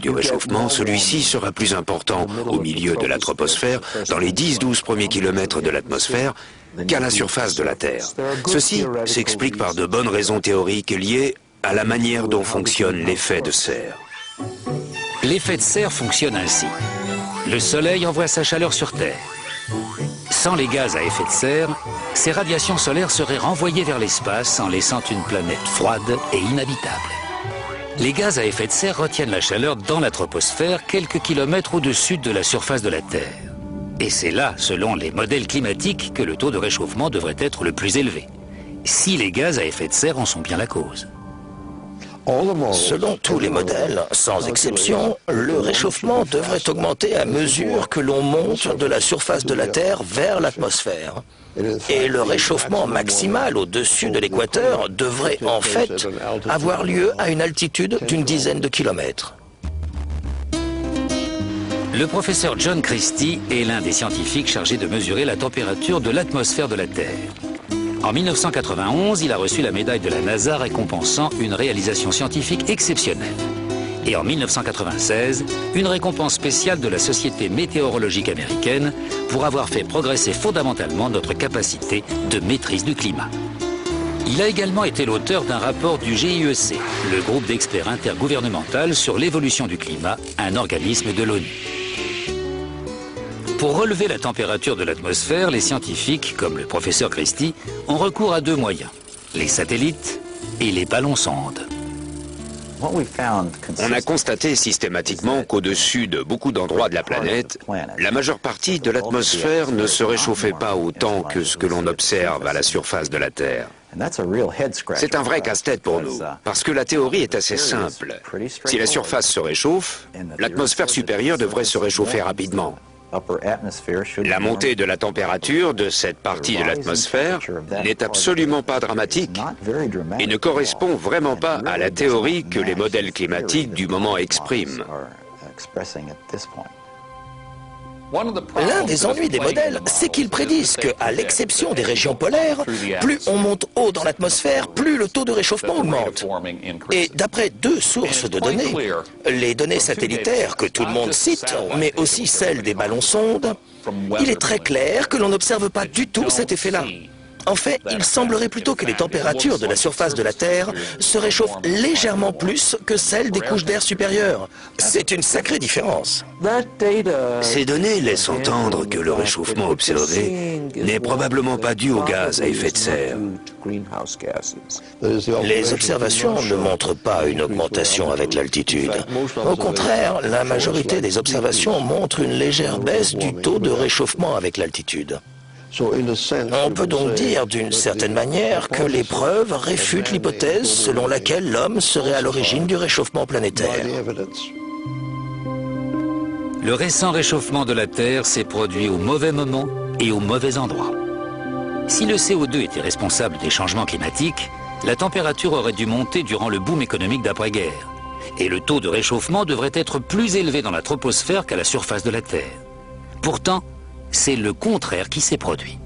du réchauffement, celui-ci sera plus important au milieu de la troposphère, dans les 10-12 premiers kilomètres de l'atmosphère, qu'à la surface de la Terre. Ceci s'explique par de bonnes raisons théoriques liées à la manière dont fonctionne l'effet de serre. L'effet de serre fonctionne ainsi. Le Soleil envoie sa chaleur sur Terre. Sans les gaz à effet de serre, ces radiations solaires seraient renvoyées vers l'espace en laissant une planète froide et inhabitable. Les gaz à effet de serre retiennent la chaleur dans la troposphère quelques kilomètres au-dessus de la surface de la Terre. Et c'est là, selon les modèles climatiques, que le taux de réchauffement devrait être le plus élevé. Si les gaz à effet de serre en sont bien la cause. Selon tous les modèles, sans exception, le réchauffement devrait augmenter à mesure que l'on monte de la surface de la Terre vers l'atmosphère. Et le réchauffement maximal au-dessus de l'équateur devrait en fait avoir lieu à une altitude d'une dizaine de kilomètres. Le professeur John Christie est l'un des scientifiques chargés de mesurer la température de l'atmosphère de la Terre. En 1991, il a reçu la médaille de la NASA récompensant une réalisation scientifique exceptionnelle. Et en 1996, une récompense spéciale de la Société météorologique américaine pour avoir fait progresser fondamentalement notre capacité de maîtrise du climat. Il a également été l'auteur d'un rapport du GIEC, le groupe d'experts intergouvernemental sur l'évolution du climat, un organisme de l'ONU. Pour relever la température de l'atmosphère, les scientifiques, comme le professeur Christie, ont recours à deux moyens, les satellites et les ballons-sondes. On a constaté systématiquement qu'au-dessus de beaucoup d'endroits de la planète, la majeure partie de l'atmosphère ne se réchauffait pas autant que ce que l'on observe à la surface de la Terre. C'est un vrai casse-tête pour nous, parce que la théorie est assez simple. Si la surface se réchauffe, l'atmosphère supérieure devrait se réchauffer rapidement. La montée de la température de cette partie de l'atmosphère n'est absolument pas dramatique et ne correspond vraiment pas à la théorie que les modèles climatiques du moment expriment. L'un des ennuis des modèles, c'est qu'ils prédisent qu'à l'exception des régions polaires, plus on monte haut dans l'atmosphère, plus le taux de réchauffement augmente. Et d'après deux sources de données, les données satellitaires que tout le monde cite, mais aussi celles des ballons-sondes, il est très clair que l'on n'observe pas du tout cet effet-là. En fait, il semblerait plutôt que les températures de la surface de la Terre se réchauffent légèrement plus que celles des couches d'air supérieures. C'est une sacrée différence. Ces données laissent entendre que le réchauffement observé n'est probablement pas dû aux gaz à effet de serre. Les observations ne montrent pas une augmentation avec l'altitude. Au contraire, la majorité des observations montrent une légère baisse du taux de réchauffement avec l'altitude. On peut donc dire d'une certaine manière que les preuves réfutent l'hypothèse selon laquelle l'homme serait à l'origine du réchauffement planétaire. Le récent réchauffement de la Terre s'est produit au mauvais moment et au mauvais endroit. Si le CO2 était responsable des changements climatiques, la température aurait dû monter durant le boom économique d'après-guerre. Et le taux de réchauffement devrait être plus élevé dans la troposphère qu'à la surface de la Terre. Pourtant, c'est le contraire qui s'est produit.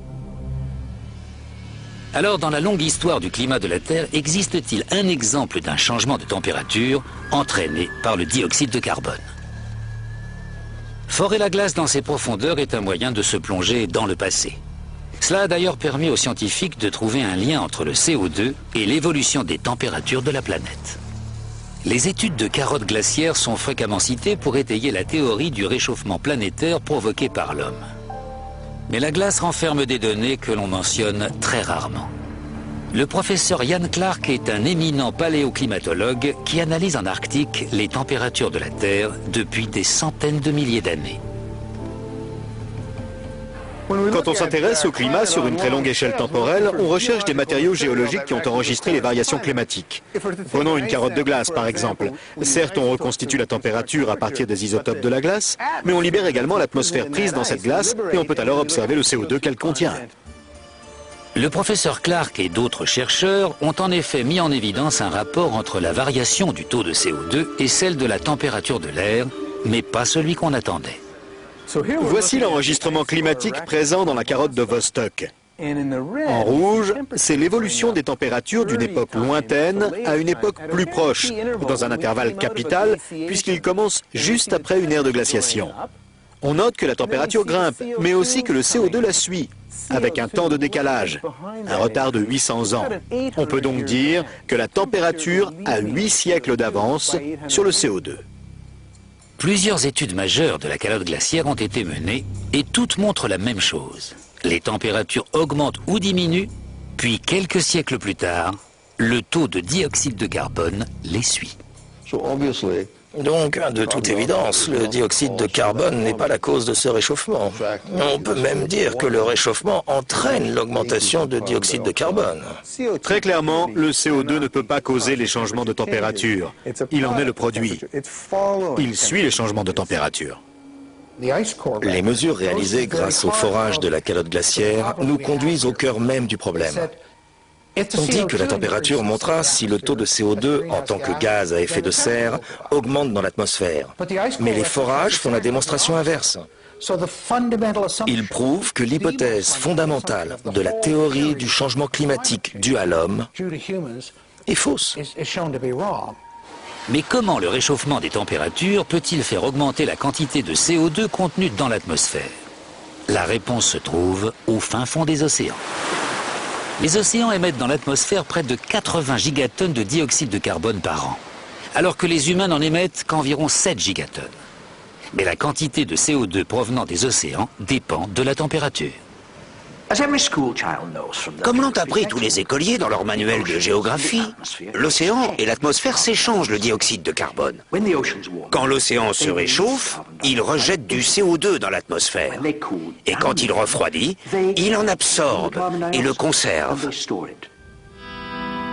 Alors, dans la longue histoire du climat de la Terre, existe-t-il un exemple d'un changement de température entraîné par le dioxyde de carbone? Forer la glace dans ses profondeurs est un moyen de se plonger dans le passé. Cela a d'ailleurs permis aux scientifiques de trouver un lien entre le CO2 et l'évolution des températures de la planète. Les études de carottes glaciaires sont fréquemment citées pour étayer la théorie du réchauffement planétaire provoqué par l'homme. Mais la glace renferme des données que l'on mentionne très rarement. Le professeur Ian Clark est un éminent paléoclimatologue qui analyse en Arctique les températures de la Terre depuis des centaines de milliers d'années. Quand on s'intéresse au climat sur une très longue échelle temporelle, on recherche des matériaux géologiques qui ont enregistré les variations climatiques. Prenons une carotte de glace, par exemple. Certes, on reconstitue la température à partir des isotopes de la glace, mais on libère également l'atmosphère prise dans cette glace et on peut alors observer le CO2 qu'elle contient. Le professeur Clark et d'autres chercheurs ont en effet mis en évidence un rapport entre la variation du taux de CO2 et celle de la température de l'air, mais pas celui qu'on attendait. Voici l'enregistrement climatique présent dans la carotte de Vostok. En rouge, c'est l'évolution des températures d'une époque lointaine à une époque plus proche, dans un intervalle capital, puisqu'il commence juste après une ère de glaciation. On note que la température grimpe, mais aussi que le CO2 la suit, avec un temps de décalage, un retard de 800 ans. On peut donc dire que la température a 8 siècles d'avance sur le CO2. Plusieurs études majeures de la calotte glaciaire ont été menées et toutes montrent la même chose. Les températures augmentent ou diminuent, puis quelques siècles plus tard, le taux de dioxyde de carbone les suit. Donc, de toute évidence, le dioxyde de carbone n'est pas la cause de ce réchauffement. On peut même dire que le réchauffement entraîne l'augmentation de dioxyde de carbone. Très clairement, le CO2 ne peut pas causer les changements de température. Il en est le produit. Il suit les changements de température. Les mesures réalisées grâce au forage de la calotte glaciaire nous conduisent au cœur même du problème. On dit que la température montera si le taux de CO2 en tant que gaz à effet de serre augmente dans l'atmosphère. Mais les forages font la démonstration inverse. Ils prouvent que l'hypothèse fondamentale de la théorie du changement climatique dû à l'homme est fausse. Mais comment le réchauffement des températures peut-il faire augmenter la quantité de CO2 contenue dans l'atmosphère? La réponse se trouve au fin fond des océans. Les océans émettent dans l'atmosphère près de 80 gigatonnes de dioxyde de carbone par an, alors que les humains n'en émettent qu'environ 7 gigatonnes. Mais la quantité de CO2 provenant des océans dépend de la température. Comme l'ont appris tous les écoliers dans leur manuel de géographie, l'océan et l'atmosphère s'échangent le dioxyde de carbone. Quand l'océan se réchauffe, il rejette du CO2 dans l'atmosphère. Et quand il refroidit, il en absorbe et le conserve.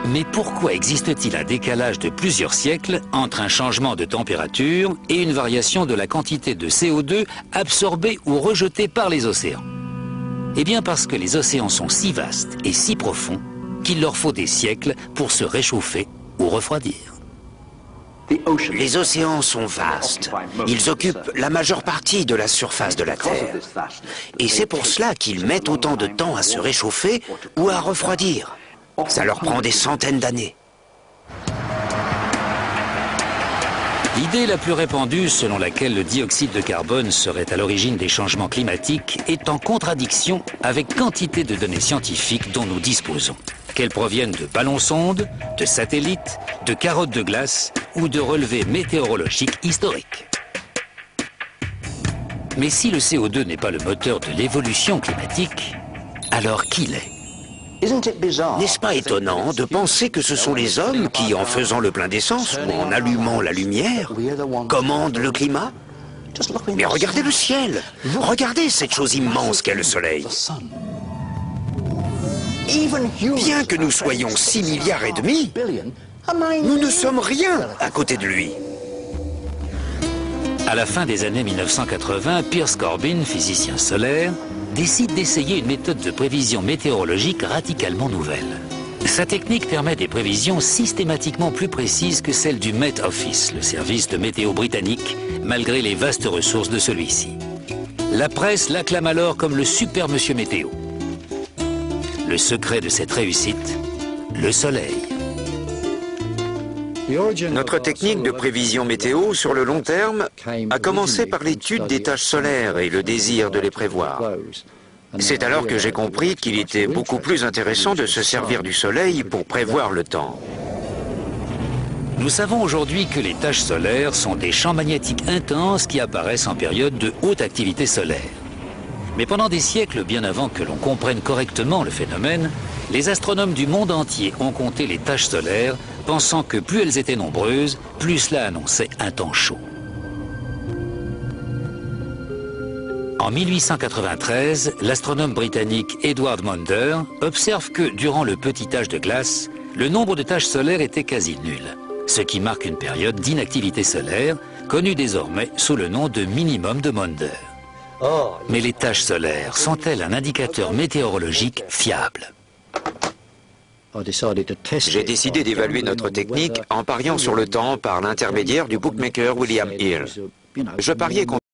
Mais pourquoi existe-t-il un décalage de plusieurs siècles entre un changement de température et une variation de la quantité de CO2 absorbée ou rejetée par les océans? Eh bien parce que les océans sont si vastes et si profonds qu'il leur faut des siècles pour se réchauffer ou refroidir. Les océans sont vastes. Ils occupent la majeure partie de la surface de la Terre. Et c'est pour cela qu'ils mettent autant de temps à se réchauffer ou à refroidir. Ça leur prend des centaines d'années. L'idée la plus répandue selon laquelle le dioxyde de carbone serait à l'origine des changements climatiques est en contradiction avec quantité de données scientifiques dont nous disposons. Qu'elles proviennent de ballons-sondes, de satellites, de carottes de glace ou de relevés météorologiques historiques. Mais si le CO2 n'est pas le moteur de l'évolution climatique, alors qui l'est? N'est-ce pas étonnant de penser que ce sont les hommes qui, en faisant le plein d'essence ou en allumant la lumière, commandent le climat? Mais regardez le ciel! Regardez cette chose immense qu'est le Soleil! Bien que nous soyons 6,5 milliards, nous ne sommes rien à côté de lui. À la fin des années 1980, Piers Corbin, physicien solaire, décide d'essayer une méthode de prévision météorologique radicalement nouvelle. Sa technique permet des prévisions systématiquement plus précises que celles du Met Office, le service de météo britannique, malgré les vastes ressources de celui-ci. La presse l'acclame alors comme le super monsieur météo. Le secret de cette réussite, le soleil. Notre technique de prévision météo sur le long terme a commencé par l'étude des taches solaires et le désir de les prévoir. C'est alors que j'ai compris qu'il était beaucoup plus intéressant de se servir du soleil pour prévoir le temps. Nous savons aujourd'hui que les taches solaires sont des champs magnétiques intenses qui apparaissent en période de haute activité solaire. Mais pendant des siècles, bien avant que l'on comprenne correctement le phénomène, les astronomes du monde entier ont compté les taches solaires, pensant que plus elles étaient nombreuses, plus cela annonçait un temps chaud. En 1893, l'astronome britannique Edward Maunder observe que, durant le petit âge de glace, le nombre de taches solaires était quasi nul, ce qui marque une période d'inactivité solaire, connue désormais sous le nom de minimum de Maunder. Mais les taches solaires sont-elles un indicateur météorologique fiable? J'ai décidé d'évaluer notre technique en pariant sur le temps par l'intermédiaire du bookmaker William Hill. Je pariais contre